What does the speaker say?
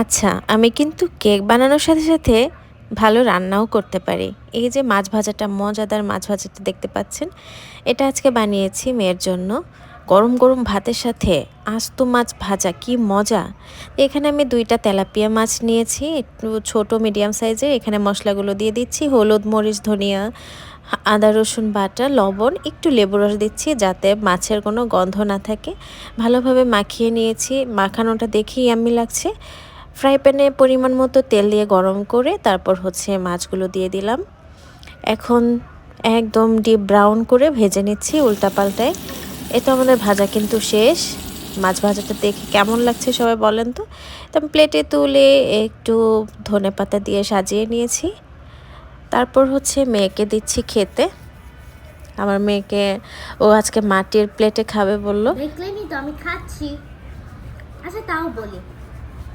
আচ্ছা, আমি কিন্তু কেক বানানোর সাথে সাথে ভালো রান্নাও করতে পারি। এই যে মাছ ভাজাটা, মজাদার মাছ ভাজাটা দেখতে পাচ্ছেন, এটা আজকে বানিয়েছি মেয়ের জন্য। গরম গরম ভাতের সাথে আস্ত মাছ ভাজা কি মজা! এখানে আমি ২ টা তেলাপিয়া মাছ নিয়েছি, একটু ছোট মিডিয়াম সাইজের। এখানে মসলাগুলো দিয়ে দিচ্ছি, হলুদ, মরিচ, ধনিয়া, আদা রসুন বাটা, লবণ, একটু লেবু রস দিচ্ছি যাতে মাছের কোনো গন্ধ না থাকে। ভালোভাবে মাখিয়ে নিয়েছি, মাখানোটা দেখেই ইয়াম্মি লাগছে। ফ্রাই প্যানে পরিমাণ মতো তেল দিয়ে গরম করে তারপর হচ্ছে মাছগুলো দিয়ে দিলাম। এখন একদম ডিপ ব্রাউন করে ভেজে নিচ্ছি উল্টা পাল্টায়। এটা আমাদের ভাজা কিন্তু শেষ। মাছ ভাজাটা দেখে কেমন লাগছে সবাই বলেন তো? তো আমি প্লেটে তুলে একটু ধনেপাতা দিয়ে সাজিয়ে নিয়েছি। তারপর হচ্ছে মেয়েকে দিচ্ছি খেতে। আমার মেয়েকে ও আজকে মাটির প্লেটে খাবে বলল। দেখলেনি তো আমি খাচ্ছি। আচ্ছা তাও বলি,